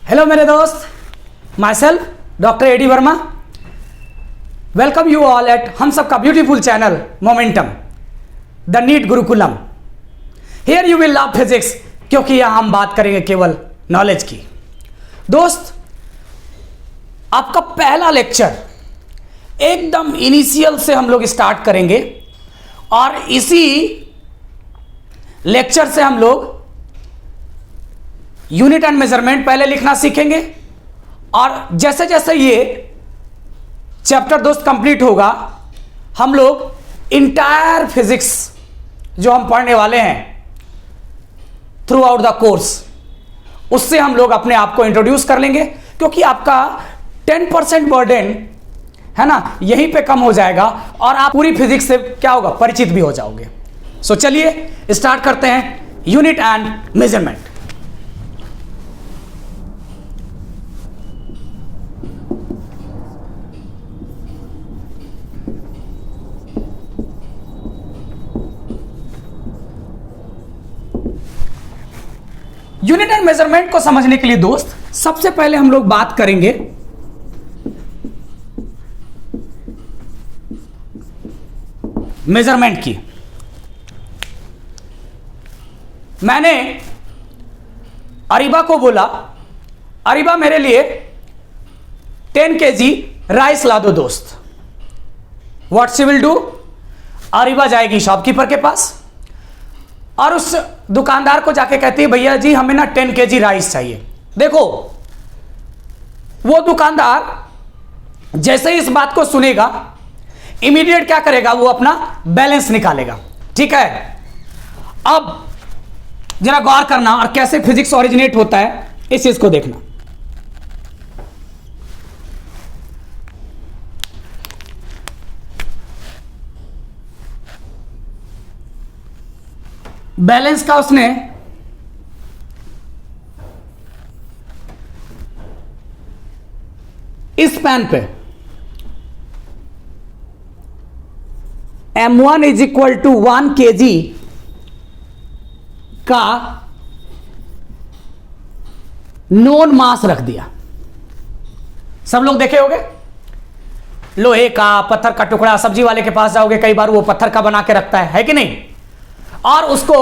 Hello मेरे दोस्त, myself doctor AD Verma. Welcome you all at हम सबका beautiful channel momentum the NEET Gurukulam. Here you will love physics, क्योंकि यहां हम बात करेंगे केवल नॉलेज की। दोस्त, आपका पहला लेक्चर एकदम इनिशियल से हम लोग स्टार्ट करेंगे और इसी लेक्चर से हम लोग यूनिट एंड मेजरमेंट पहले लिखना सीखेंगे और जैसे जैसे ये चैप्टर दोस्त कंप्लीट होगा हम लोग इंटायर फिजिक्स जो हम पढ़ने वाले हैं थ्रू आउट द कोर्स, उससे हम लोग अपने आप को इंट्रोड्यूस कर लेंगे, क्योंकि आपका 10% बर्डन है ना, यहीं पे कम हो जाएगा और आप पूरी फिजिक्स से क्या होगा, परिचित भी हो जाओगे। सो चलिए स्टार्ट करते हैं unit and measurement. Unit and measurement को समझने के लिए दोस्त, सबसे पहले हम लोग बात करेंगे मेजरमेंट की। मैंने अरीबा को बोला, अरीबा मेरे लिए 10 kg राइस ला दो दोस्त। What she will do, Areeba जाएगी शॉपकीपर के पास और उस दुकानदार को जाके कहती है, भैया जी हमें ना 10 kg राइस चाहिए। देखो, वो दुकानदार जैसे ही इस बात को सुनेगा इमीडिएट क्या करेगा, वो अपना बैलेंस निकालेगा। ठीक है, अब जरा गौर करना और कैसे फिजिक्स ओरिजिनेट होता है इस चीज को देखना। बैलेंस का उसने इस पेन पे M1 is equal to 1 kg का नोन मास रख दिया। सब लोग देखे होंगे, लोहे का, पत्थर का टुकड़ा, सब्जी वाले के पास जाओगे कई बार वो पत्थर का बना के रखता है कि नहीं, और उसको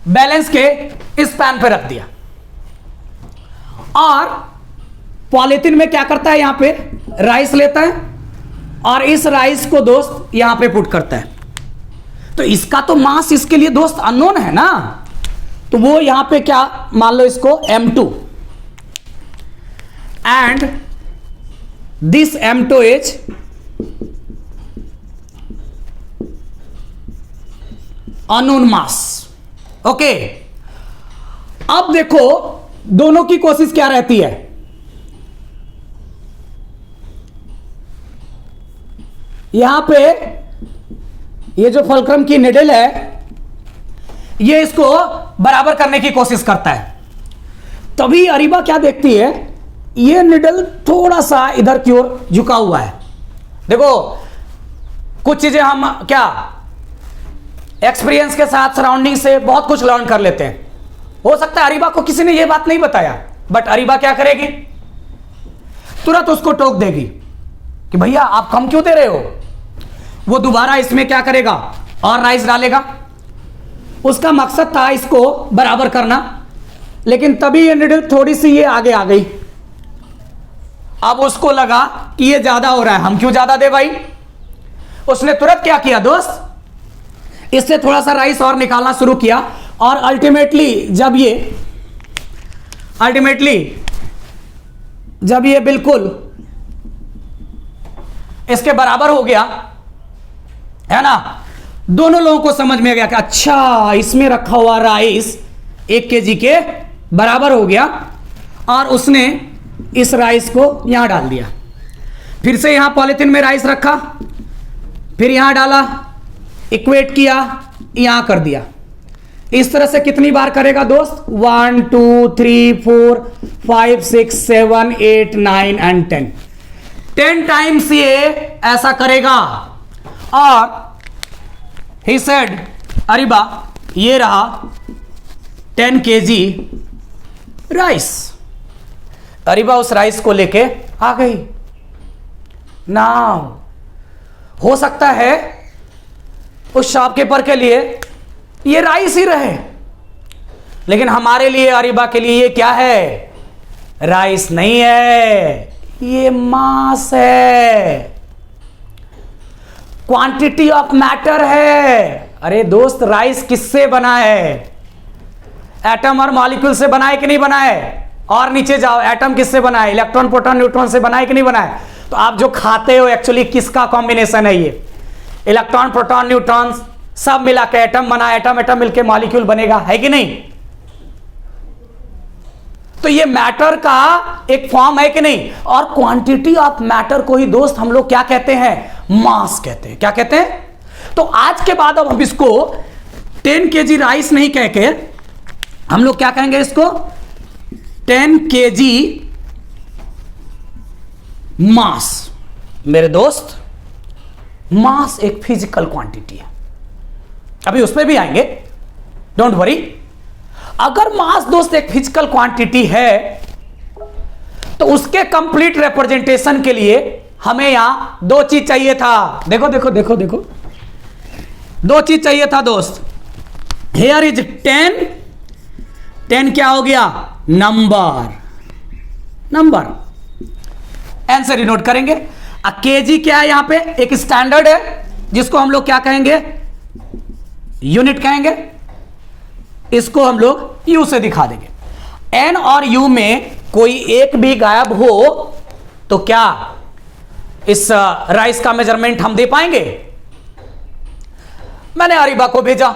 बैलेंस के इस पैन पे रख दिया और पॉलीथिन में क्या करता है, यहां पे राइस लेता है और इस राइस को दोस्त यहां पे पुट करता है। तो इसका तो मास इसके लिए दोस्त अननोन है ना, तो वो यहां पे क्या मान लो इसको M2 and this M2 is unknown mass. Okay, अब देखो दोनों की कोशिश क्या रहती है। यहां पे ये जो फुलक्रम की निडल है ये इसको बराबर करने की कोशिश करता है। तभी अरीबा क्या देखती है, ये निडल थोड़ा सा इधर की ओर झुका हुआ है। देखो, कुछ चीजें हम क्या एक्सपीरियंस के साथ सराउंडिंग से बहुत कुछ लर्न कर लेते हैं। हो सकता है अरीबा को किसी ने यह बात नहीं बताया, बट अरीबा क्या करेगी, तुरंत उसको टोक देगी कि भैया आप कम क्यों दे रहे हो। वो दोबारा इसमें क्या करेगा और राइस डालेगा। उसका मकसद था इसको बराबर करना, लेकिन तभी ये निडल थोड़ी सी ये आगे आ गई। अब उसको लगा कि ये ज्यादा हो रहा है, हम क्यों ज्यादा दे भाई। उसने तुरंत क्या किया दोस्त, इससे थोड़ा सा राइस और निकालना शुरू किया और अल्टीमेटली जब ये बिल्कुल इसके बराबर हो गया है ना, दोनों लोगों को समझ में आ गया कि अच्छा इसमें रखा हुआ राइस 1 kg के बराबर हो गया और उसने इस राइस को यहां डाल दिया। फिर से यहां पॉलीथिन में राइस रखा, फिर यहां डाला, इक्वेट किया, यहां कर दिया। इस तरह से कितनी बार करेगा दोस्त, 1 2 3 4 5 6 7 8 9 एंड 10 टाइम्स ये ऐसा करेगा। और ही सेड, अरीबा ये रहा 10 kg राइस। अरीबा उस राइस को लेके आ गई। नाउ हो सकता है उस शॉपकीपर के लिए ये राइस ही रहे, लेकिन हमारे लिए, अरीबा के लिए ये क्या है? राइस नहीं है, ये मांस है, क्वांटिटी ऑफ मैटर है। अरे दोस्त, राइस किससे बना है? एटम और मॉलिक्यूल से बना है कि नहीं बना है? और नीचे जाओ, एटम किससे बना है? इलेक्ट्रॉन, प्रोटॉन, न्यूट्रॉन से बना है कि नहीं बना है? तो आप जो खाते हो एक्चुअली किसका कॉम्बिनेशन है? ये इलेक्ट्रॉन, प्रोटॉन, न्यूट्रॉन सब मिला के एटम बना, एटम एटम मिलके मॉलिक्यूल बनेगा, है कि नहीं? तो ये मैटर का एक फॉर्म है कि नहीं? और क्वांटिटी ऑफ मैटर को ही दोस्त हम लोग क्या कहते हैं? मास कहते हैं। क्या कहते हैं? तो आज के बाद अब हम इसको 10 kg राइस नहीं कह के हम लोग क्या कहेंगे इसको? 10 kg मास। मेरे दोस्त, मास एक फिजिकल क्वांटिटी है, अभी उस पर भी आएंगे, डोंट वरी। अगर मास दोस्त एक फिजिकल क्वांटिटी है तो उसके कंप्लीट रिप्रेजेंटेशन के लिए हमें यहां दो चीज चाहिए था। देखो देखो देखो देखो, दो चीज चाहिए था दोस्त। हियर इज 10, 10 क्या हो गया? नंबर, नंबर आंसर ही नोट करेंगे। केजी क्या है? यहां पे एक स्टैंडर्ड है जिसको हम लोग क्या कहेंगे? यूनिट कहेंगे। इसको हम लोग यू से दिखा देंगे। एन और यू में कोई एक भी गायब हो तो क्या इस राइस का मेजरमेंट हम दे पाएंगे? मैंने अरीबा को भेजा।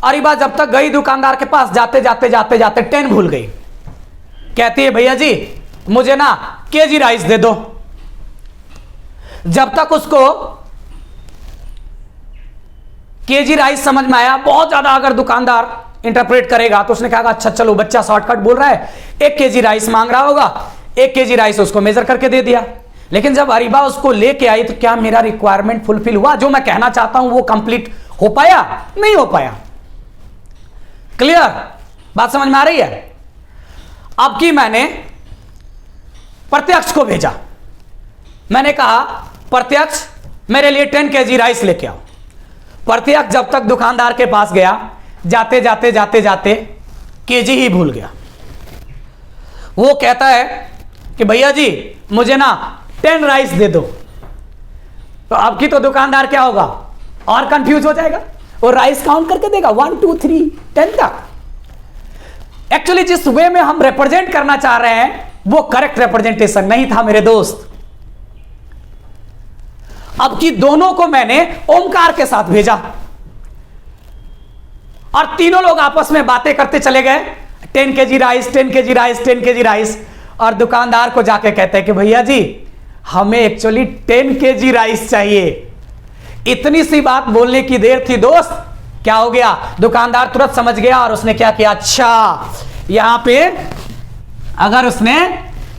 अरीबा जब तक गई दुकानदार के पास, जाते जाते जाते जाते 10 भूल गई। कहती है भैया जी मुझे ना केजी राइस दे दो। जब तक उसको केजी राइस समझ में आया, बहुत ज्यादा अगर दुकानदार इंटरप्रेट करेगा तो उसने कहा अच्छा चलो बच्चा शॉर्टकट बोल रहा है, 1 kg राइस मांग रहा होगा, 1 kg राइस उसको मेजर करके दे दिया। लेकिन जब अरीबा उसको लेके आई तो क्या मेरा रिक्वायरमेंट फुलफिल हुआ? जो मैं कहना चाहता हूं वो कंप्लीट हो पाया? नहीं हो पाया। क्लियर? बात समझ में आ रही है? अब की मैंने प्रत्यक्ष को भेजा। मैंने कहा प्रत्यक्ष मेरे लिए 10 kg राइस लेके आओ। प्रत्यक्ष जब तक दुकानदार के पास गया, जाते जाते जाते जाते केजी ही भूल गया। वो कहता है कि भैया जी मुझे ना 10 राइस दे दो। तो अब की तो दुकानदार क्या होगा? और कंफ्यूज हो जाएगा। वो राइस काउंट करके देगा 1 2 3 10 तक। एक्चुअली जिस वे में हम रिप्रेजेंट करना चाह रहे हैं वो करेक्ट रिप्रेजेंटेशन नहीं था मेरे दोस्त। अब की दोनों को मैंने ओमकार के साथ भेजा और तीनों लोग आपस में बातें करते चले गए। 10 kg rice, 10 kg rice, 10 kg rice. और दुकानदार को जाके कहते हैं कि भैया जी हमें एक्चुअली 10 kg राइस चाहिए। इतनी सी बात बोलने की देर थी दोस्त, क्या हो गया? दुकानदार तुरंत समझ गया और उसने क्या किया? अच्छा यहां पे अगर उसने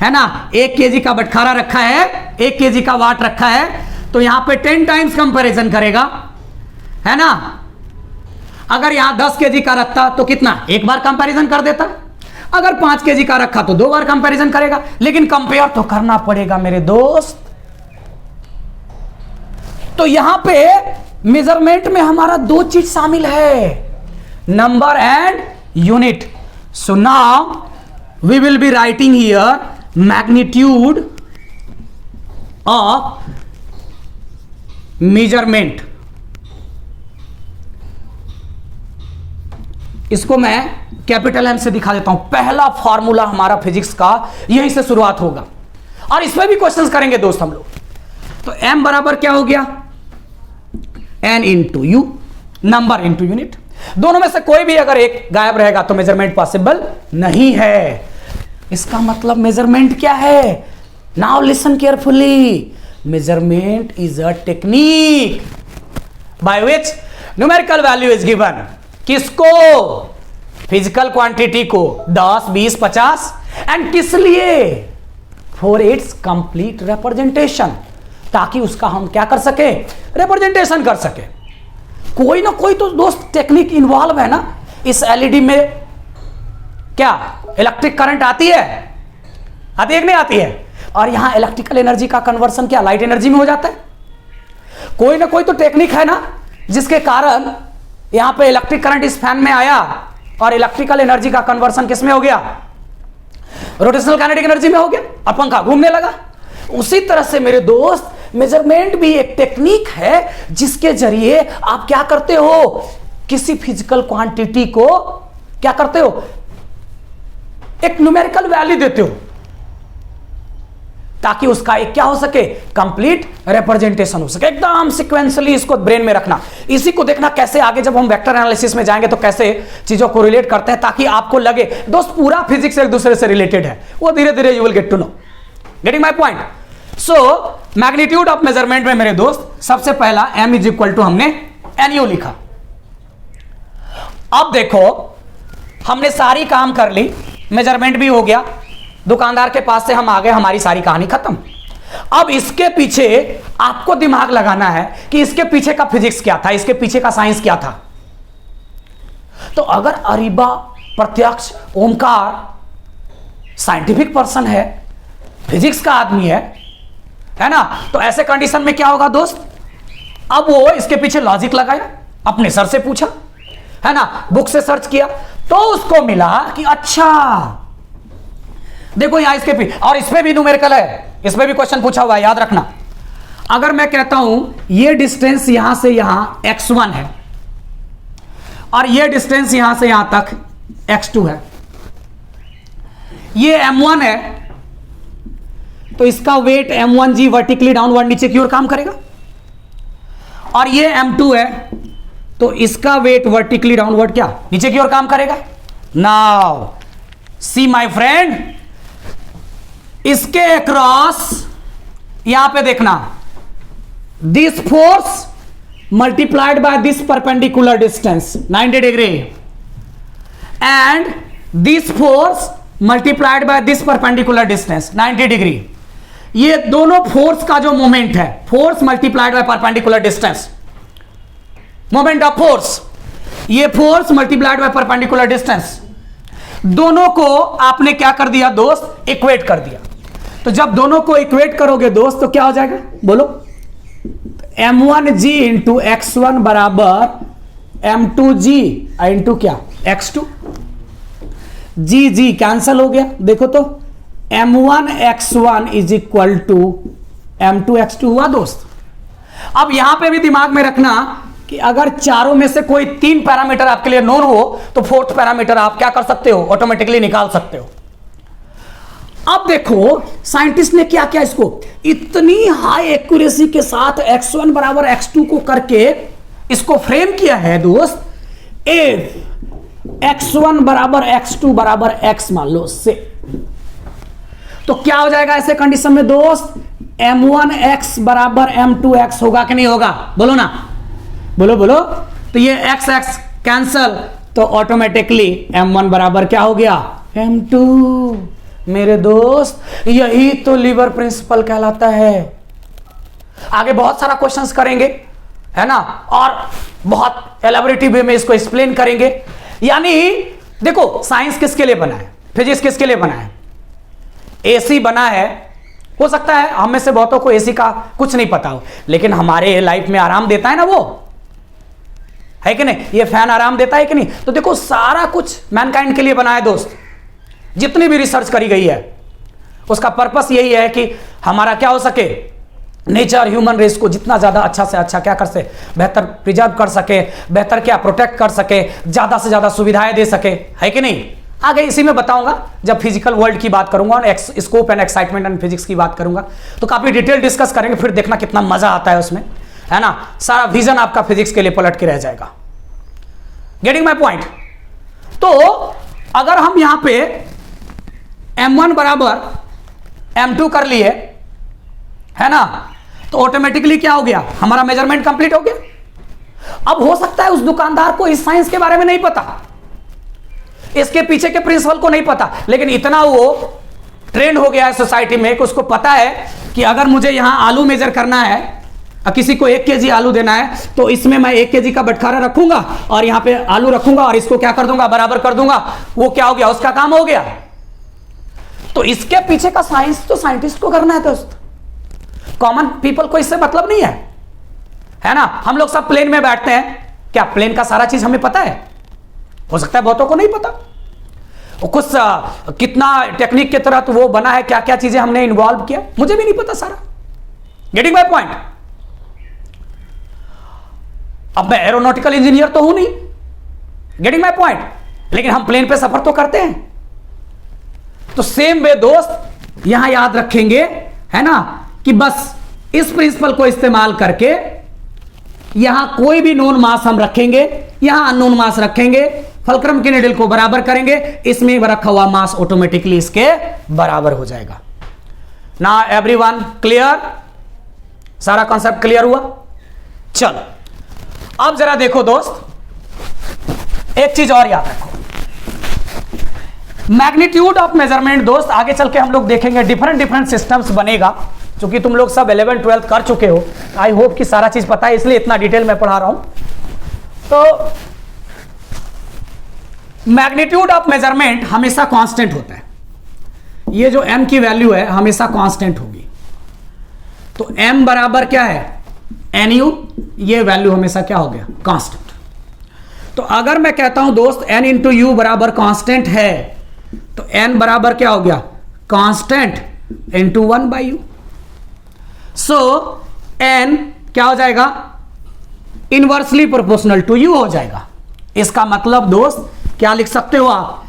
है ना 1 kg का बटखारा रखा है, 1 kg का वाट रखा है, तो यहां पे 10 टाइम्स कंपैरिजन करेगा, है ना। अगर यहां 10 kg का रखता तो कितना? एक बार कंपैरिजन कर देता। अगर 5 kg का रखा तो 2 बार कंपैरिजन करेगा, लेकिन कंपेयर तो करना पड़ेगा मेरे दोस्त। तो यहां पे मेजरमेंट में हमारा 2 चीज शामिल है, number and unit. So now we will be writing here magnitude of measurement. इसको मैं कैपिटल एम से दिखा देता हूं। पहला फॉर्मूला हमारा फिजिक्स का यहीं से शुरुआत होगा और इसमें भी क्वेश्चंस करेंगे दोस्त हम लोग। तो एम बराबर क्या हो गया? N into U, number into unit. दोनों में से कोई भी अगर एक गायब रहेगा तो मेजरमेंट पॉसिबल नहीं है। इसका मतलब मेजरमेंट क्या है? Now listen carefully. Measurement is a technique by which numerical value is given. किसको? फिजिकल क्वांटिटी को 10, 20, 50। एंड किस लिए? फॉर इट्स कंप्लीट रिप्रेजेंटेशन, ताकि उसका हम क्या कर सके? रिप्रेजेंटेशन कर सके। कोई ना कोई तो दोस्त टेक्निक इन्वॉल्व है ना। इस एलईडी में क्या इलेक्ट्रिक करंट आती है? आती है कि नहीं आती है? और यहां इलेक्ट्रिकल एनर्जी का कन्वर्सन क्या लाइट एनर्जी में हो जाता है? कोई ना कोई तो टेक्निक है ना जिसके कारण यहां पे इलेक्ट्रिक करंट इस फैन में आया और इलेक्ट्रिकल एनर्जी का कन्वर्सन किस में हो गया? रोटेशनल काइनेटिक एनर्जी में हो गया और पंखा घूमने लगा। उसी तरह से मेरे दोस्त मेजरमेंट भी एक टेक्निक है जिसके जरिए आप क्या करते हो, किसी फिजिकल क्वांटिटी को क्या करते हो, एक न्यूमेरिकल वैल्यू देते हो ताकि उसका एक क्या हो सके, कंप्लीट रिप्रेजेंटेशन हो सके। एकदम सीक्वेंशियली इसको ब्रेन में रखना, इसी को देखना कैसे आगे जब हम वेक्टर एनालिसिस में जाएंगे तो कैसे चीजों को रिलेट करते हैं, ताकि आपको लगे दोस्त पूरा फिजिक्स एक दूसरे से रिलेटेड है। वो धीरे धीरे you will get to know, getting my point. So magnitude of measurement में मेरे दोस्त सबसे पहला m इज इक्वल टू हमने NU लिखा। अब देखो हमने सारी काम कर ली, मेजरमेंट भी हो गया, दुकानदार के पास से हम आ गए, हमारी सारी कहानी खत्म। अब इसके पीछे आपको दिमाग लगाना है कि इसके पीछे का फिजिक्स क्या था, इसके पीछे का साइंस क्या था। तो अगर अरीबा प्रत्यक्ष ओमकार साइंटिफिक पर्सन है, फिजिक्स का आदमी है ना, तो ऐसे कंडीशन में क्या होगा दोस्त, अब वो इसके पीछे लॉजिक लगाया, अपने सर से पूछा, है ना, बुक से सर्च किया, तो उसको मिला कि अच्छा देखो यहां इसके पीछे, और इसमें भी न्यूमेरिकल है, इसमें भी क्वेश्चन पूछा हुआ है, याद रखना। अगर मैं कहता हूं ये डिस्टेंस यहां से यहां x1 है और ये डिस्टेंस यहां से यहां तक x2 है, ये m1 है, तो इसका वेट m1g वर्टिकली डाउनवर्ड नीचे की ओर काम करेगा, और ये m2 है तो इसका वेट वर्टिकली डाउनवर्ड क्या नीचे की ओर काम करेगा। नाउ सी माय फ्रेंड, इसके अक्रॉस यहां पे देखना, this force multiplied by this perpendicular distance 90 degree and this force multiplied by this perpendicular distance 90 degree. ये दोनों फोर्स का जो मोमेंट है, force multiplied by perpendicular distance, moment of force, ये force multiplied by perpendicular distance, दोनों को आपने क्या कर दिया दोस्त, इक्वेट कर दिया। तो जब दोनों को इक्वेट करोगे दोस्त तो क्या हो जाएगा, बोलो, m1g इंटू x1 बराबर m2g इंटू क्या x2, जी कैंसल हो गया। देखो तो m1 x1 is equal to m2 x2 हुआ दोस्त। अब यहां पे भी दिमाग में रखना कि अगर चारों में से कोई 3 पैरामीटर आपके लिए नोन हो तो 4th पैरामीटर आप क्या कर सकते हो, ऑटोमेटिकली निकाल सकते हो। अब देखो साइंटिस्ट ने क्या किया, इसको इतनी हाई एक्यूरेसी के साथ x1 बराबर x2 को करके इसको फ्रेम किया है दोस्त। x1 बराबर x2 बराबर x मान लो से, तो क्या हो जाएगा ऐसे कंडीशन में दोस्त, m1x बराबर m2x होगा कि नहीं होगा, बोलो ना, बोलो बोलो। तो ये x x कैंसल, तो ऑटोमेटिकली m1 बराबर क्या हो गया, m2। मेरे दोस्त यही तो लीवर प्रिंसिपल कहलाता है। आगे बहुत सारा क्वेश्चंस करेंगे, है ना, और बहुत एलैबोरेटिव वे में इसको एक्सप्लेन करेंगे। यानी देखो साइंस किसके लिए बना है, फिजिक्स किसके लिए बना है, एसी बना है। हो सकता है हम में से बहुतों को एसी का कुछ नहीं पता हो, लेकिन हमारे लाइफ में आराम देता है ना, वो है कि नहीं, ये फैन आराम देता है कि नहीं। तो देखो सारा कुछ मैनकाइंड के लिए बना है दोस्त। जितनी भी रिसर्च करी गई है उसका पर्पस यही है कि हमारा क्या हो सके, नेचर ह्यूमन रेस को जितना ज्यादा अच्छा से अच्छा क्या कर सके, बेहतर प्रिजर्व कर सके, बेहतर क्या प्रोटेक्ट कर सके, ज्यादा से ज्यादा सुविधाएं दे सके, है कि नहीं। आगे इसी में बताऊंगा जब फिजिकल वर्ल्ड की बात करूंगा और scope and excitement and physics की बात करूंगा, तो काफी डिटेल डिस्कस करेंगे, फिर देखना कितना मजा आता है उसमें, है ना। सारा विजन आपका फिजिक्स के लिए पलट के रह जाएगा। Getting my point. तो अगर हम यहां पे m1 बराबर m2 कर लिए, है ना, तो ऑटोमेटिकली क्या हो गया, हमारा मेजरमेंट कंप्लीट हो गया। अब हो सकता है उस दुकानदार को इस साइंस के बारे में नहीं पता, इसके पीछे के प्रिंसिपल को नहीं पता, लेकिन इतना वो ट्रेंड हो गया है सोसाइटी में कि उसको पता है कि अगर मुझे यहां आलू मेजर करना है, किसी को 1 kg आलू देना है, तो इसमें मैं 1 kg का बटखारा रखूंगा और यहां पे आलू रखूंगा और इसको क्या कर दूंगा, बराबर कर दूंगा, वो क्या हो गया, उसका काम हो गया। तो इसके पीछे का साइंस तो साइंटिस्ट को करना है दोस्त, कॉमन पीपल को इससे मतलब नहीं है ना। हम लोग सब प्लेन में बैठते हैं, क्या प्लेन का सारा चीज हमें पता है? हो सकता है बहुतों को नहीं पता। कुछ कितना टेक्निक के तरह तो वो बना है, क्या क्या चीजें हमने इन्वॉल्व किया, मुझे भी नहीं पता सारा। Getting my point? अब मैं एरोनॉटिकल इंजीनियर तो हूं नहीं, गेटिंग माय पॉइंट, लेकिन हम प्लेन पे सफर तो करते हैं। तो सेम वे दोस्त यहां याद रखेंगे, है ना, कि बस इस प्रिंसिपल को इस्तेमाल करके यहां कोई भी नोन मास हम रखेंगे, यहां अननोन मास रखेंगे, फलक्रम के निडल को बराबर करेंगे, इसमें रखा हुआ मास ऑटोमेटिकली इसके बराबर हो जाएगा। ना एवरीवन क्लियर? सारा कॉन्सेप्ट क्लियर हुआ? चलो अब जरा देखो दोस्त, एक चीज और याद रखो, मैग्नीट्यूड ऑफ मेजरमेंट दोस्त आगे चल के हम लोग देखेंगे, डिफरेंट सिस्टम्स बनेगा। क्योंकि तुम लोग सब 11th 12th कर चुके हो, आई होप कि सारा चीज पता है, इसलिए इतना डिटेल में पढ़ा रहा हूं। तो मैग्नीट्यूड ऑफ मेजरमेंट हमेशा कांस्टेंट होता है, ये जो m की वैल्यू है हमेशा कांस्टेंट होगी। तो m बराबर क्या है? nu, ये वैल्यू हमेशा क्या हो गया? कांस्टेंट। तो अगर मैं कहता हूं दोस्त n इंटू यू बराबर कांस्टेंट है, तो n बराबर क्या हो गया? Constant into 1/u। सो n क्या हो जाएगा? इनवर्सली प्रोपोर्शनल टू u हो जाएगा। इसका मतलब दोस्त क्या लिख सकते हो आप?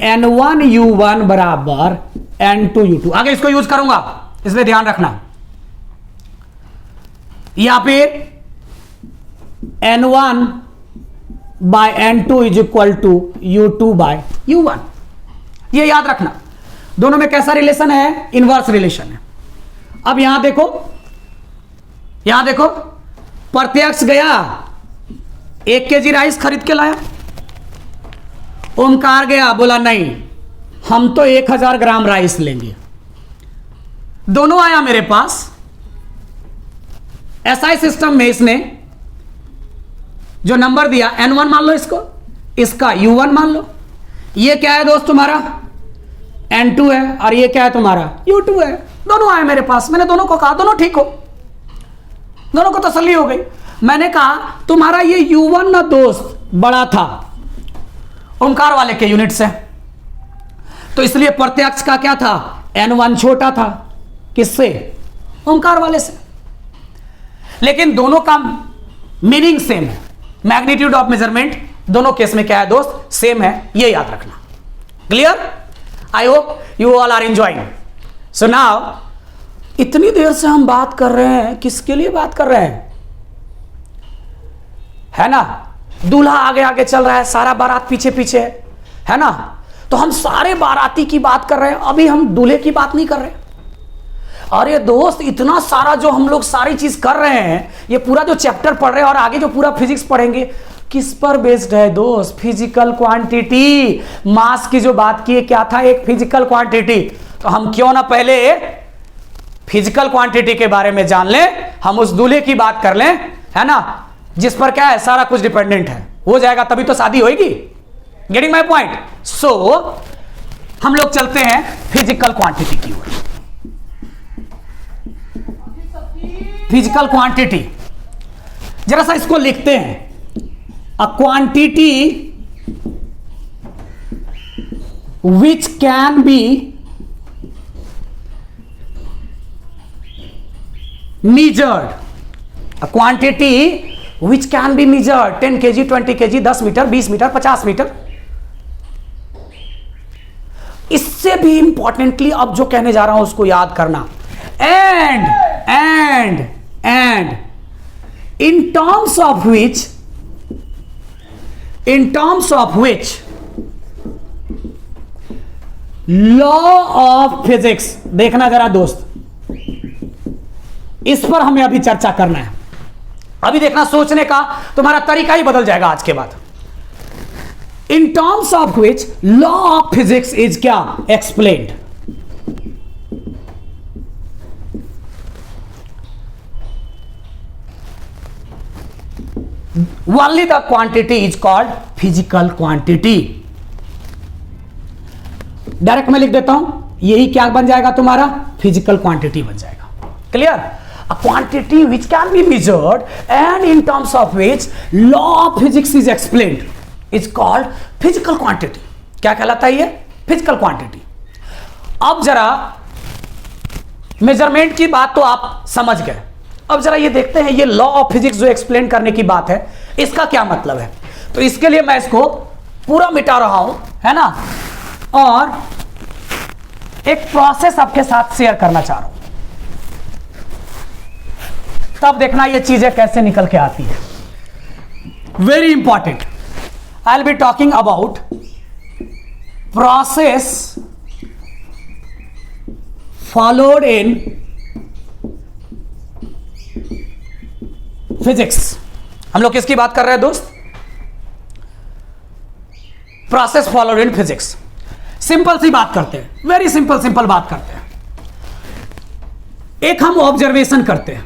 n1u1 बराबर n2u2। आगे इसको यूज करूंगा, इसलिए ध्यान रखना। या फिर n1 by n2 is equal to u2 by u1, ये याद रखना। दोनों में कैसा रिलेशन है? इनवर्स रिलेशन है। अब यहां देखो, यहां देखो, प्रत्यक्ष गया 1 kg राइस खरीद के लाया, ओमकार गया बोला नहीं हम तो 1000 ग्राम राइस लेंगे। दोनों आया मेरे पास, एसआई सिस्टम में इसने जो नंबर दिया n1 मान लो इसको, इसका u1 मान लो, ये क्या है दोस्त तुम्हारा? n2 है, और ये क्या है तुम्हारा? u2 है। दोनों आए मेरे पास, मैंने दोनों को कहा दोनों ठीक हो, दोनों को तसल्ली हो गई। मैंने कहा तुम्हारा ये u1 ना दोस्त बड़ा था ओमकार वाले के यूनिट से, तो इसलिए प्रत्यक्ष का क्या था? n1 छोटा था, किससे? ओमकार वाले से। लेकिन दोनों का मीनिंग सेम है, मैग्नीट्यूड ऑफ मेजरमेंट दोनों केस में क्या है दोस्त? सेम है, ये याद रखना। Clear? I hope you all are enjoying. So now इतनी देर से हम बात कर रहे हैं, किसके लिए बात कर रहे हैं? है ना, दूल्हा आगे आगे चल रहा है, सारा बारात पीछे पीछे है ना, तो हम सारे बाराती की बात कर रहे हैं, अभी हम दूल्हे की बात नहीं कर रहे। अरे दोस्त इतना सारा जो हम लोग सारी चीज कर रहे हैं, ये पूरा जो चैप्टर पढ़ रहे हैं और आगे जो पूरा फिजिक्स पढ़ेंगे, किस पर बेस्ड है दोस्त? Physical quantity. मास की जो बात की है क्या था? एक फिजिकल क्वांटिटी। तो हम क्यों ना पहले फिजिकल क्वांटिटी के बारे में जान लें, हम उस दूल्हे की बात कर लें, है ना, जिस पर क्या है सारा कुछ डिपेंडेंट है, हो जाएगा तभी तो शादी होगी। Getting my point? सो हम लोग चलते हैं फिजिकल क्वांटिटी की ओर। फिजिकल क्वांटिटी, जरा सा इसको लिखते हैं, a quantity which can be measured, a quantity which can be measured, 10 kg 20 kg 10 metre 20 metre 50 metre. इससे भी इंपॉर्टेंटली अब जो कहने जा रहा हूं उसको याद करना। And in terms of which law of physics, देखना जरा दोस्त, इस पर हमें अभी चर्चा करना है। अभी देखना, सोचने का तुम्हारा तरीका ही बदल जाएगा आज के बाद। In terms of which law of physics is क्या? Explained. only the quantity is called physical quantity। Direct मैं लिख देता हूं, यही क्या बन जाएगा तुम्हारा, फिजिकल क्वांटिटी बन जाएगा। Clear? A quantity which can be measured and in terms of which law of physics is explained is called physical quantity. क्या कहलाता है ये? Physical quantity. अब जरा मेजरमेंट की बात तो आप समझ गए, अब जरा ये देखते हैं ये लॉ ऑफ फिजिक्स जो एक्सप्लेन करने की बात है इसका क्या मतलब है। तो इसके लिए मैं इसको पूरा मिटा रहा हूं, है ना, और एक प्रोसेस आपके साथ शेयर करना चाह रहा हूं, तब देखना ये चीजें कैसे निकल के आती है। Very important, I will be talking about process followed in physics. हम लोग किसकी बात कर रहे हैं दोस्त? Process followed in physics. Simple सी बात करते हैं, वेरी सिंपल बात करते हैं। एक हम ऑब्जर्वेशन करते हैं,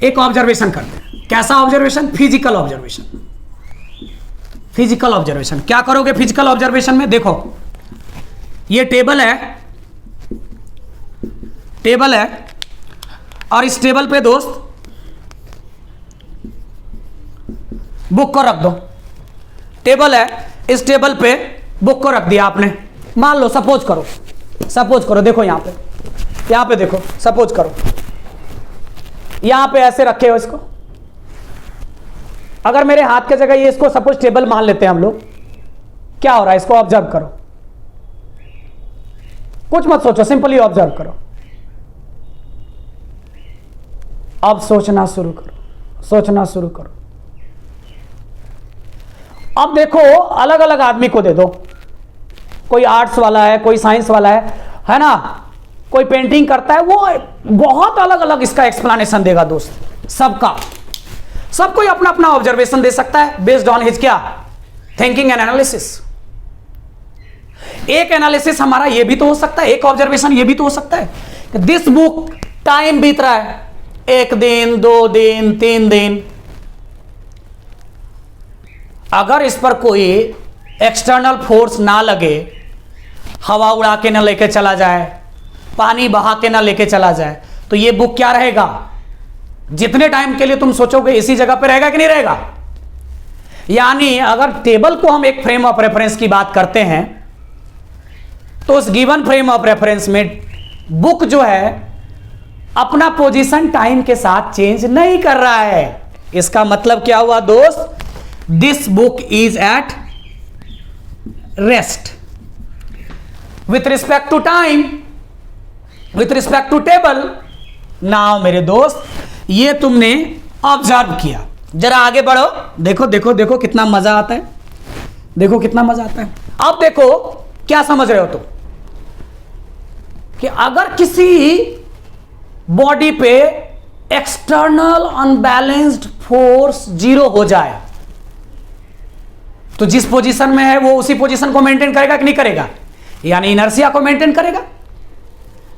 एक ऑब्जर्वेशन करते हैं। कैसा observation? Physical observation. Physical observation क्या करोगे फिजिकल ऑब्जर्वेशन में? देखो ये टेबल है और इस टेबल पे दोस्त बुक को रख दो। टेबल है, इस टेबल पे बुक को रख दिया आपने। मान लो सपोज करो, देखो यहां पे देखो, सपोज करो यहां पे ऐसे रखे हो इसको। अगर मेरे हाथ के जगह ये इसको सपोज टेबल मान लेते हैं हम लोग, क्या हो रहा है इसको ऑब्जर्व करो, कुछ मत सोचो, सिंपली ऑब्जर्व करो। अब सोचना शुरू करो। अब देखो अलग अलग आदमी को दे दो, कोई आर्ट्स वाला है, कोई साइंस वाला है ना, कोई पेंटिंग करता है, वो बहुत अलग अलग इसका एक्सप्लेनेशन देगा दोस्त। सब कोई अपना अपना ऑब्जर्वेशन दे सकता है बेस्ड ऑन हिज क्या, थिंकिंग एंड एनालिसिस। एक एनालिसिस हमारा ये भी तो हो सकता है, एक ऑब्जर्वेशन ये भी तो हो सकता है कि दिस बुक टाइम बीत रहा है, 1 दिन 2 दिन 3 दिन, अगर इस पर कोई एक्सटर्नल फोर्स ना लगे, हवा उड़ा के ना लेके चला जाए, पानी बहा के ना लेके चला जाए, तो ये बुक क्या रहेगा, जितने टाइम के लिए तुम सोचोगे इसी जगह पे रहेगा कि नहीं रहेगा। यानी अगर टेबल को हम एक फ्रेम ऑफ रेफरेंस की बात करते हैं तो उस गिवन फ्रेम ऑफ रेफरेंस में बुक जो है अपना पोजीशन टाइम के साथ चेंज नहीं कर रहा है। इसका मतलब क्या हुआ दोस्त? This book is at rest with respect to time, with respect to table. Now मेरे दोस्त ये तुमने ऑब्जर्व किया, जरा आगे बढ़ो, देखो कितना मजा आता है, देखो कितना मजा आता है। अब देखो क्या समझ रहे हो तुम कि अगर किसी बॉडी पे एक्सटर्नल अनबैलेंस्ड फोर्स 0 हो जाए तो जिस पोजीशन में है वो उसी पोजीशन को मेंटेन करेगा कि नहीं करेगा, यानी इनर्शिया को मेंटेन करेगा।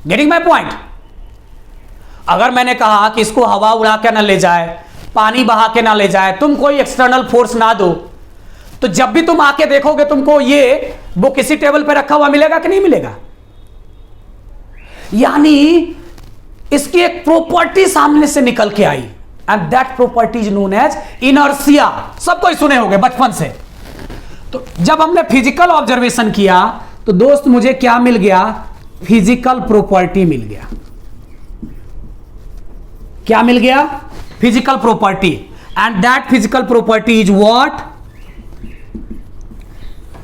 Getting my point? अगर मैंने कहा कि इसको हवा उड़ा के ना ले जाए, पानी बहा के ना ले जाए, तुम कोई एक्सटर्नल फोर्स ना दो, तो जब भी तुम आके देखोगे तुमको ये बुक इसी टेबल पे रखा हुआ मिलेगा कि नहीं मिलेगा। यानी इसकी एक प्रॉपर्टी सामने से निकल के आई and that property is known as inertia. सबको सुने होंगे बचपन से। तो जब हमने फिजिकल ऑब्जर्वेशन किया तो दोस्त मुझे क्या मिल गया? फिजिकल प्रॉपर्टी मिल गया। क्या मिल गया? Physical property. And that physical property is what?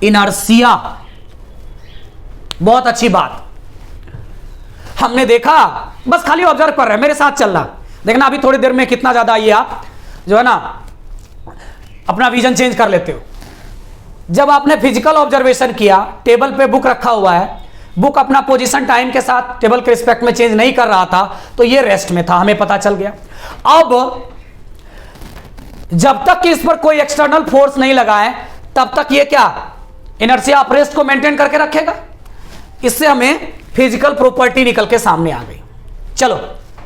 Inertia. बहुत अच्छी बात। हमने देखा, बस खाली ऑब्जर्व कर रहे हैं, मेरे साथ चल रहा। देखना अभी थोड़ी देर में कितना ज्यादा ये आप जो है ना अपना विजन चेंज कर लेते हो। जब आपने फिजिकल ऑब्जर्वेशन किया, टेबल पे बुक रखा हुआ है, बुक अपना पोजीशन टाइम के साथ टेबल के रिस्पेक्ट में चेंज नहीं कर रहा था, तो ये रेस्ट में था, हमें पता चल गया। अब जब तक कि इस पर कोई एक्सटर्नल फोर्स नहीं लगा है तब तक ये क्या इनर्शिया ऑफ रेस्ट को मेंटेन करके रखेगा। इससे हमें फिजिकल प्रॉपर्टी निकल के सामने आ गई। चलो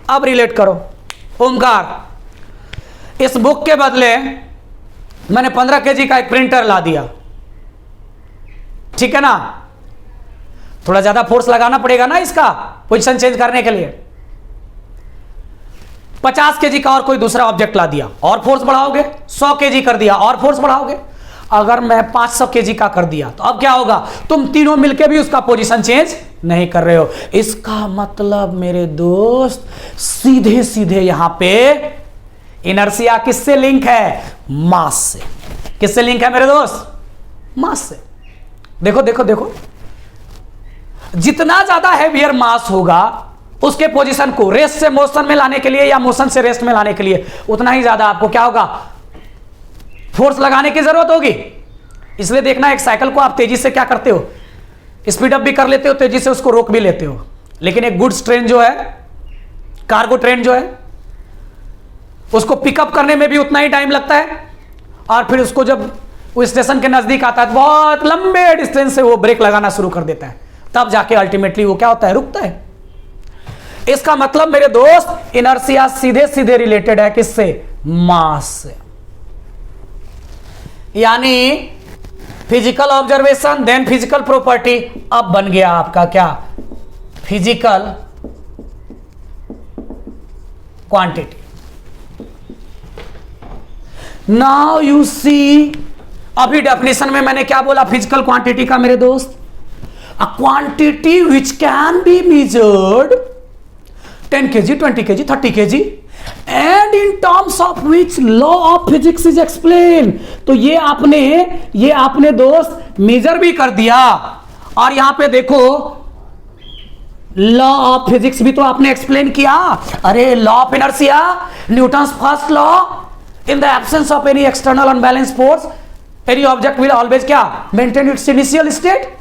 अब रिलेट करो। ओमकार, इस बुक के बदले मैंने 15 kg का एक प्रिंटर ला दिया, ठीक है ना, थोड़ा ज्यादा फोर्स लगाना पड़ेगा ना इसका पोजीशन चेंज करने के लिए। 50 केजी का और कोई दूसरा ऑब्जेक्ट ला दिया और फोर्स बढ़ाओगे, 100 केजी कर दिया और फोर्स बढ़ाओगे। अगर मैं 500 केजी का कर दिया तो अब क्या होगा, तुम तीनों मिलकर भी उसका पोजीशन चेंज नहीं कर रहे हो। इसका मतलब मेरे दोस्त सीधे सीधे यहां पे इनर्शिया किससे लिंक है, मास से। किससे लिंक है मेरे दोस्त, मास से। देखो देखो देखो, जितना ज्यादा हैवियर मास होगा उसके पोजीशन को रेस्ट से मोशन में लाने के लिए या मोशन से रेस्ट में लाने के लिए उतना ही ज्यादा आपको क्या होगा, फोर्स लगाने की जरूरत होगी। इसलिए देखना, एक साइकिल को आप तेजी से क्या करते हो, स्पीड अप भी कर लेते हो, तेजी से उसको रोक भी लेते हो। लेकिन एक गुड्स ट्रेन जो है, कार्गो ट्रेन जो है, उसको पिकअप करने में भी उतना ही टाइम लगता है। और फिर उसको जब वो स्टेशन के नजदीक आता है तो बहुत लंबे डिस्टेंस से वो ब्रेक लगाना शुरू कर देता है, तब जाके अल्टीमेटली वो क्या होता है, रुकता है। इसका मतलब मेरे दोस्त इनर्शिया सीधे सीधे रिलेटेड है किससे, मास से। यानी physical observation then physical property, अब बन गया आपका क्या, physical quantity. Now you see, अभी डेफिनेशन में मैंने क्या बोला फिजिकल क्वांटिटी का मेरे दोस्त, a quantity which can be measured 10 kg, 20 kg, 30 kg and in terms of which law of physics is explained। तो ये आपने दोस्त मेजर भी कर दिया, और यहां पे देखो लॉ ऑफ फिजिक्स भी तो आपने एक्सप्लेन किया। अरे law of inertia, Newton's first law, in the absence of any external unbalance force any object will always क्या, मेंटेन इट्स इनिशियल स्टेट।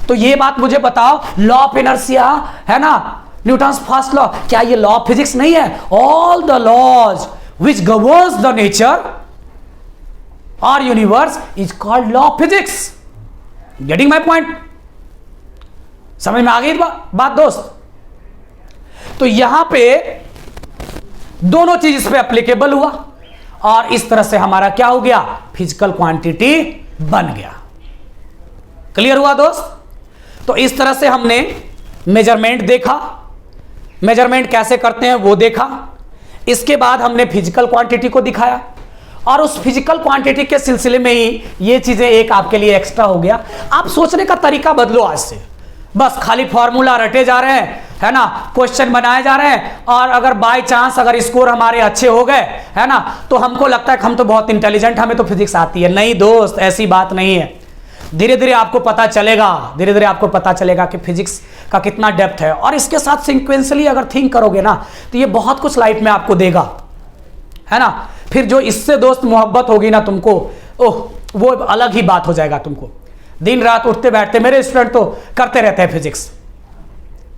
तो ये बात मुझे बताओ, लॉ ऑफ इनर्शिया है ना, न्यूटन्स फर्स्ट लॉ, क्या ये लॉ ऑफ फिजिक्स नहीं है? All the laws which governs the nature और universe is called law of physics. Getting my point? समझ में आ गई बात दोस्त? तो यहां पे दोनों चीज इस पे एप्लीकेबल हुआ, और इस तरह से हमारा क्या हो गया, फिजिकल क्वांटिटी बन गया। क्लियर हुआ दोस्त? तो इस तरह से हमने मेजरमेंट देखा, मेजरमेंट कैसे करते हैं वो देखा। इसके बाद हमने फिजिकल क्वांटिटी को दिखाया, और उस फिजिकल क्वांटिटी के सिलसिले में ही ये चीजें एक आपके लिए एक्स्ट्रा हो गया। आप सोचने का तरीका बदलो आज से, बस खाली फॉर्मूला रटे जा रहे हैं, है ना, क्वेश्चन बनाए जा रहे हैं, और अगर बाय चांस अगर स्कोर हमारे अच्छे हो गए, है ना, तो हमको लगता है कि हम तो बहुत इंटेलिजेंट, हमें तो फिजिक्स आती है। नहीं दोस्त, ऐसी बात नहीं है। धीरे धीरे आपको पता चलेगा, धीरे धीरे आपको पता चलेगा कि फिजिक्स का कितना डेप्थ है, और इसके साथ सिक्वेंसली अगर थिंक करोगे ना तो ये बहुत कुछ लाइफ में आपको देगा, है ना। फिर जो इससे दोस्त मोहब्बत होगी ना तुमको, ओह वो अलग ही बात हो जाएगा तुमको। दिन रात उठते बैठते मेरे स्टूडेंट तो करते रहते हैं फिजिक्स।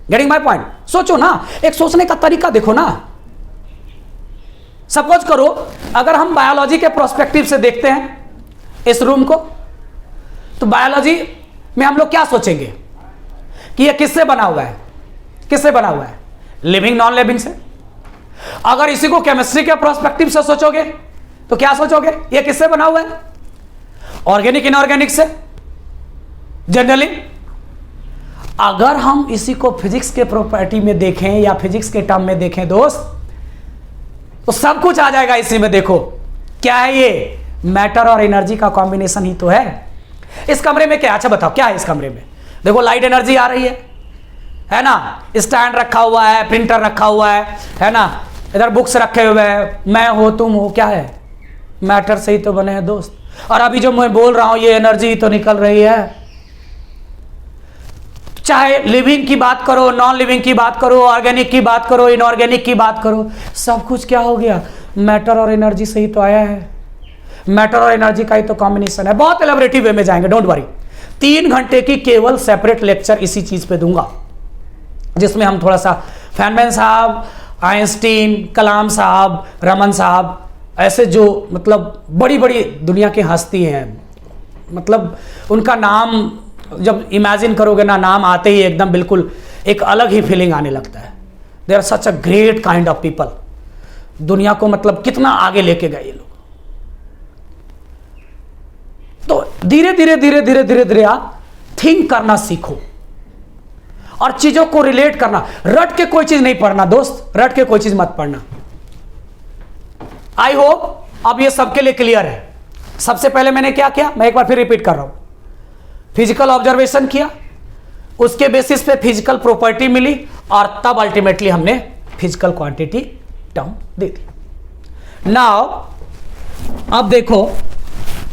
Getting my point? सोचो ना, एक सोचने का तरीका देखो ना। सपोज करो अगर हम बायोलॉजी के प्रोस्पेक्टिव से देखते हैं इस रूम को, तो बायोलॉजी में हम लोग क्या सोचेंगे कि ये किससे बना हुआ है, किससे बना हुआ है, लिविंग नॉन लिविंग से। अगर इसी को केमिस्ट्री के प्रोस्पेक्टिव से सोचोगे तो क्या सोचोगे, ये किससे बना हुआ है, ऑर्गेनिक इनऑर्गेनिक से जनरली। अगर हम इसी को फिजिक्स के प्रॉपर्टी में देखें या फिजिक्स के टर्म में देखें दोस्त, तो सब कुछ आ जाएगा इसी में। देखो क्या है ये, मैटर और एनर्जी का कॉम्बिनेशन ही तो है। इस कमरे में क्या, अच्छा बताओ क्या है इस कमरे में? देखो लाइट एनर्जी आ रही है ना, स्टैंड रखा हुआ है, प्रिंटर रखा हुआ है ना, इधर बुक्स रखे हुए हैं, मैं हो तुम हो, क्या है, मैटर से ही तो बने हैं दोस्त। और अभी जो मैं बोल रहा हूं ये एनर्जी ही तो निकल रही है। चाहे लिविंग की बात करो, नॉन लिविंग की बात करो, ऑर्गेनिक की बात करो, इनऑर्गेनिक की बात करो, सब कुछ क्या हो गया, मैटर और एनर्जी से ही तो आया है। मैटर और एनर्जी का ही तो कॉम्बिनेशन है। बहुत एलैबोरेटिव वे में जाएंगे, डोंट वरी। 3 घंटे की केवल सेपरेट लेक्चर इसी चीज पे दूंगा, जिसमें हम थोड़ा सा फैनमैन साहब, आइंस्टीन, कलाम साहब, रमन साहब, ऐसे जो मतलब बड़ी बड़ी दुनिया की हस्ती हैं, मतलब उनका नाम जब इमेजिन करोगे ना, नाम आते ही एकदम बिल्कुल एक अलग ही फीलिंग आने लगता है। They are such a great kind of people. दुनिया को मतलब कितना आगे लेके गए ये लोग। तो धीरे धीरे धीरे धीरे धीरे धीरे आप थिंक करना सीखो और चीजों को रिलेट करना। रट के कोई चीज नहीं पढ़ना दोस्त, रट के कोई चीज मत पढ़ना। आई होप अब ये सबके लिए क्लियर है। सबसे पहले मैंने क्या किया, मैं एक बार फिर रिपीट कर रहा हूं। फिजिकल ऑब्जर्वेशन किया, उसके बेसिस पे फिजिकल प्रॉपर्टी मिली और तब अल्टीमेटली हमने फिजिकल क्वांटिटी टर्म दे दी। नाउ अब देखो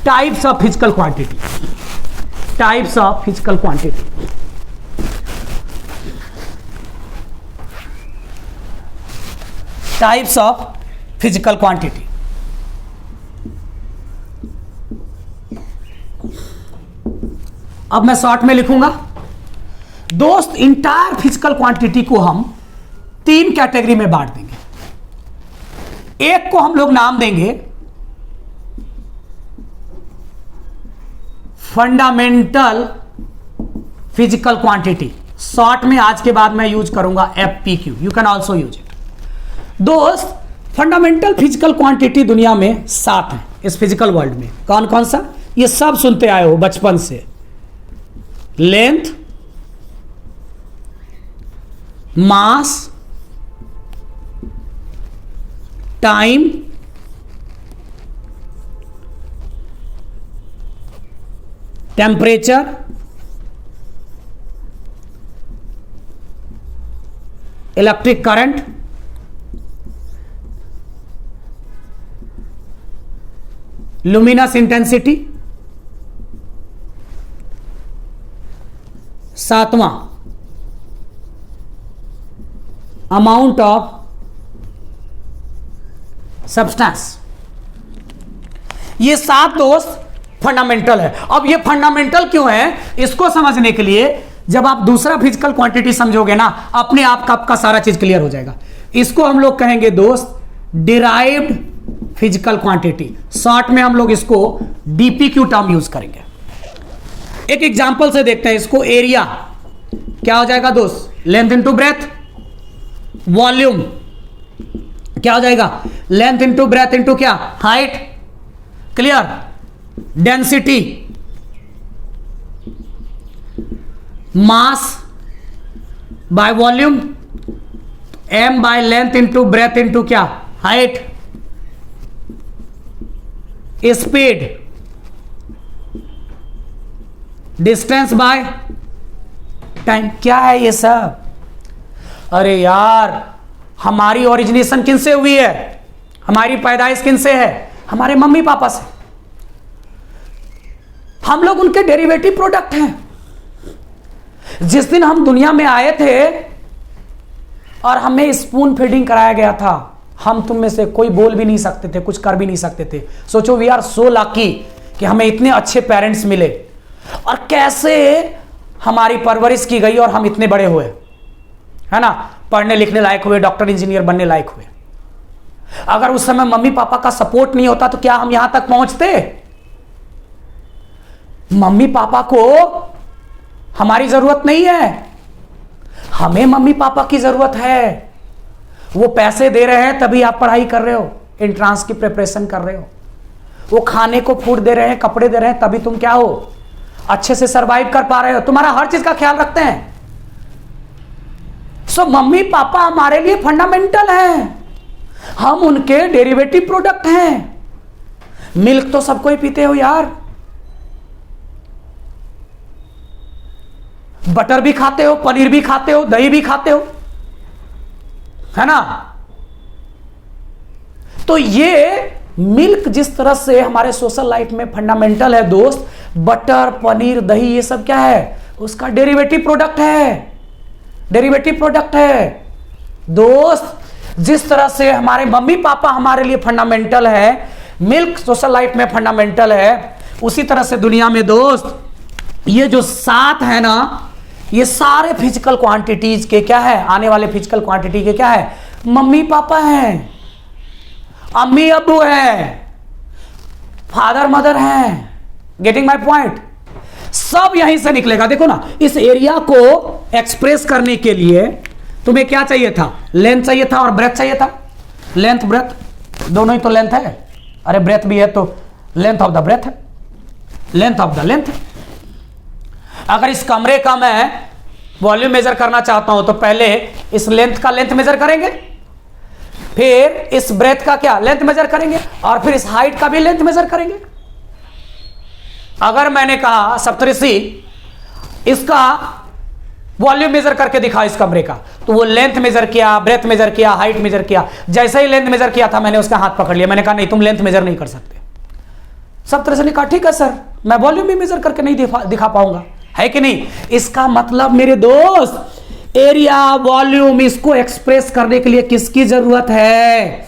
types of physical quantity, types of physical quantity. Types of physical quantity. अब मैं शॉर्ट में लिखूंगा दोस्त। इंटायर फिजिकल क्वांटिटी को हम 3 कैटेगरी में बांट देंगे। एक को हम लोग नाम देंगे फंडामेंटल फिजिकल क्वांटिटी। शॉर्ट में आज के बाद मैं यूज करूंगा FPQ, you can also use it. दोस्त फंडामेंटल फिजिकल क्वांटिटी दुनिया में 7 है इस फिजिकल वर्ल्ड में। कौन कौन सा, ये सब सुनते आए हो बचपन से। Length, mass, time, temperature, electric current, luminous intensity, 7वां अमाउंट ऑफ सब्सटेंस। ये 7 दोस्त फंडामेंटल है। अब ये फंडामेंटल क्यों है, इसको समझने के लिए जब आप दूसरा फिजिकल क्वांटिटी समझोगे ना, अपने आप का आपका सारा चीज क्लियर हो जाएगा। इसको हम लोग कहेंगे दोस्त डिराइव्ड फिजिकल क्वांटिटी। शॉर्ट में हम लोग इसको DPQ टर्म यूज करेंगे। एक एग्जांपल से देखते हैं इसको। एरिया क्या हो जाएगा दोस्त, लेंथ इनटू ब्रेथ। वॉल्यूम क्या हो जाएगा, लेंथ इनटू ब्रेथ इनटू क्या, height. Clear. Density, mass by volume, m by length into breadth into क्या, height. Speed, distance by time. क्या है ये सब? अरे यार, हमारी ओरिजिनेशन किन से हुई है, हमारी पैदाइश किन से है, हमारे मम्मी पापा से। हम लोग उनके डेरिवेटिव प्रोडक्ट हैं। जिस दिन हम दुनिया में आए थे और हमें स्पून फीडिंग कराया गया था, हम तुम में से कोई बोल भी नहीं सकते थे, कुछ कर भी नहीं सकते थे। सोचो, वी आर सो लकी कि हमें इतने अच्छे पेरेंट्स मिले और कैसे हमारी परवरिश की गई और हम इतने बड़े हुए, है ना, पढ़ने लिखने लायक हुए, डॉक्टर इंजीनियर बनने लायक हुए। अगर उस समय मम्मी पापा का सपोर्ट नहीं होता तो क्या हम यहां तक पहुंचते? मम्मी पापा को हमारी जरूरत नहीं है, हमें मम्मी पापा की जरूरत है। वो पैसे दे रहे हैं तभी आप पढ़ाई कर रहे हो, एंट्रांस की प्रिपरेशन कर रहे हो। वो खाने को फूड दे रहे हैं, कपड़े दे रहे हैं, तभी तुम क्या हो, अच्छे से सरवाइव कर पा रहे हो, तुम्हारा हर चीज का ख्याल रखते हैं। सो मम्मी पापा हमारे लिए फंडामेंटल हैं, हम उनके डेरिवेटिव प्रोडक्ट हैं। मिल्क तो सबको ही पीते हो यार, बटर भी खाते हो, पनीर भी खाते हो, दही भी खाते हो, है ना। तो ये मिल्क जिस तरह से हमारे सोशल लाइफ में फंडामेंटल है दोस्त, बटर, पनीर, दही, ये सब क्या है, उसका डेरिवेटिव प्रोडक्ट है, डेरिवेटिव प्रोडक्ट है दोस्त। जिस तरह से हमारे मम्मी पापा हमारे लिए फंडामेंटल है, मिल्क सोशल लाइफ में फंडामेंटल है, उसी तरह से दुनिया में दोस्त ये जो 7 है ना, ये सारे फिजिकल क्वांटिटीज के क्या है, आने वाले फिजिकल क्वांटिटी के क्या है, मम्मी पापा हैं, अम्मी अब्बू हैं, फादर मदर हैं। Getting my point? सब यहीं से निकलेगा। देखो ना, इस एरिया को एक्सप्रेस करने के लिए तुम्हें क्या चाहिए था, लेंथ चाहिए था और ब्रेथ चाहिए था। लेंथ ब्रेथ दोनों ही तो लेंथ है, अरे ब्रेथ भी है तो लेंथ ऑफ द ब्रेथ है, लेंथ ऑफ द लेंथ है। अगर इस कमरे का मैं वॉल्यूम मेजर करना चाहता हूं तो पहले इस लेंथ का लेंथ मेजर करेंगे, फिर इस ब्रेथ का क्या लेंथ मेजर करेंगे, और फिर इस हाइट का भी लेंथ मेजर करेंगे। अगर मैंने कहा सप्तऋषि इसका वॉल्यूम मेजर करके दिखा इस कमरे का, तो वो लेंथ मेजर किया, ब्रेथ मेजर किया, हाइट मेजर किया। जैसे ही लेंथ मेजर किया था मैंने उसका हाथ पकड़ लिया, मैंने कहा नहीं तुम लेंथ मेजर नहीं कर सकते। सप्तऋषि ने कहा ठीक है सर, मैं वॉल्यूम भी मेजर करके नहीं दिखा पाऊंगा, है कि नहीं। इसका मतलब मेरे दोस्त एरिया वॉल्यूम इसको एक्सप्रेस करने के लिए किसकी जरूरत है,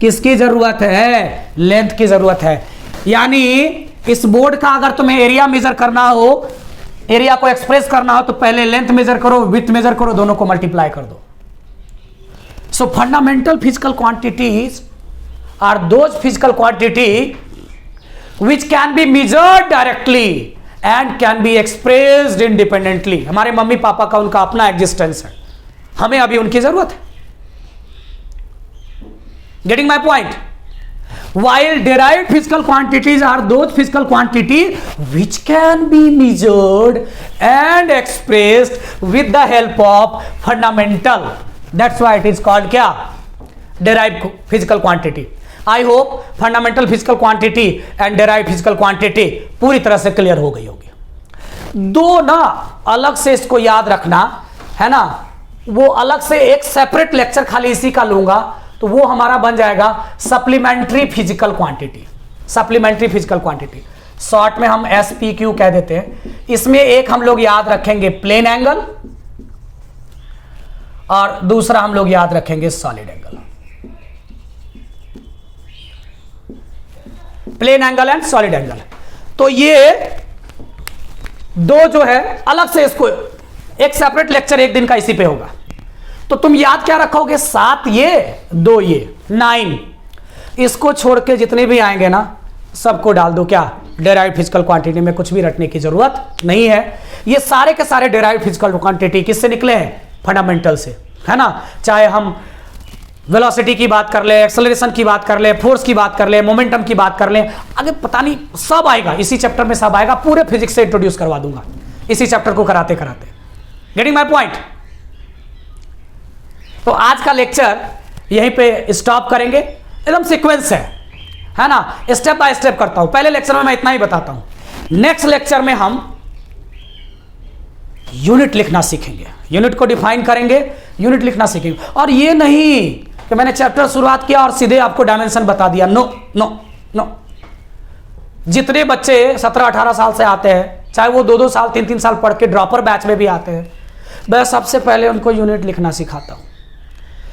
किसकी जरूरत है, लेंथ की जरूरत है। यानी इस बोर्ड का अगर तुम्हें एरिया मेजर करना हो, एरिया को एक्सप्रेस करना हो, तो पहले लेंथ मेजर करो, विड्थ मेजर करो, दोनों को मल्टीप्लाई कर दो। So fundamental physical quantities are those physical quantity which can be measured directly and can be expressed independently। हमारे मम्मी पापा का उनका अपना एग्जिस्टेंस है, हमें अभी उनकी जरूरत है। Getting my point? While derived physical quantities are those physical quantity which can be measured and expressed with the help of fundamental, that's why it is called क्या, derived physical quantity। I hope fundamental physical quantity and derive physical quantity पूरी तरह से clear हो गई होगी। दो ना अलग से इसको याद रखना है ना, वो अलग से एक सेपरेट लेक्चर खाली इसी का लूंगा, तो वो हमारा बन जाएगा supplementary physical quantity. Supplementary physical quantity short में हम SPQ कह देते हैं। इसमें एक हम लोग याद रखेंगे प्लेन एंगल, और दूसरा हम लोग याद रखेंगे solid angle. Plane angle and solid angle. तो ये दो जो है अलग से, इसको एक सेपरेट लेक्चर एक दिन का इसी पे होगा। तो तुम याद क्या रखोगे, 7 ये 2 ये 9, इसको छोड़ के जितने भी आएंगे ना सबको डाल दो क्या, डेराइव्ड फिजिकल क्वांटिटी में कुछ भी रटने की जरूरत नहीं है। ये सारे के सारे डेराइव्ड फिजिकल क्वांटिटी किससे निकले हैं, फंडामेंटल से, है ना। चाहे हम वेलोसिटी की बात कर ले, एक्सेलरेशन की बात कर ले, फोर्स की बात कर ले, मोमेंटम की बात कर ले, आगे पता नहीं सब आएगा इसी चैप्टर में, सब आएगा। पूरे फिजिक्स से इंट्रोड्यूस करवा दूंगा इसी चैप्टर को कराते कराते। Getting my point. तो आज का लेक्चर यहीं पे स्टॉप करेंगे, एकदम सीक्वेंस है ना, स्टेप बाय स्टेप करता हूं। पहले लेक्चर में मैं इतना ही बताता हूं, नेक्स्ट लेक्चर में हम यूनिट लिखना सीखेंगे, यूनिट को डिफाइन करेंगे, यूनिट लिखना सीखेंगे। और ये नहीं कि मैंने चैप्टर शुरुआत किया और सीधे आपको डायमेंशन बता दिया, नो नो नो। जितने बच्चे 17-18 साल से आते हैं, चाहे वो 2-2 साल 3-3 साल पढ़ के ड्रॉपर बैच में भी आते हैं, मैं सबसे पहले उनको यूनिट लिखना सिखाता हूं।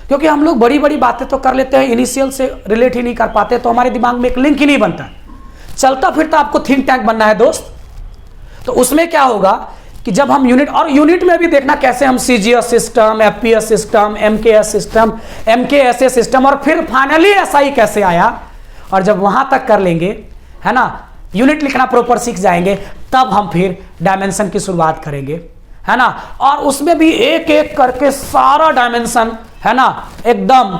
क्योंकि हम लोग बड़ी बड़ी बातें तो कर लेते हैं, इनिशियल से रिलेट ही नहीं कर पाते, तो हमारे दिमाग में एक लिंक ही नहीं बनता है। चलता फिरता आपको थिंक टैंक बनना है दोस्त। तो उसमें क्या होगा कि जब हम यूनिट, और यूनिट में भी देखना कैसे हम CGS system, FPS system, MKS system, MKSA system, और फिर फाइनली SI कैसे आया, और जब वहां तक कर लेंगे, है ना, यूनिट लिखना प्रॉपर सीख जाएंगे, तब हम फिर डायमेंशन की शुरुआत करेंगे, है ना। और उसमें भी एक एक करके सारा डायमेंशन, है ना, एकदम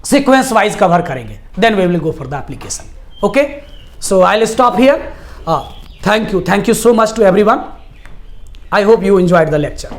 सीक्वेंस वाइज कवर करेंगे। Then we will go for the application. Okay, so I will stop here. Thank you so much to everyone. I hope you enjoyed the lecture.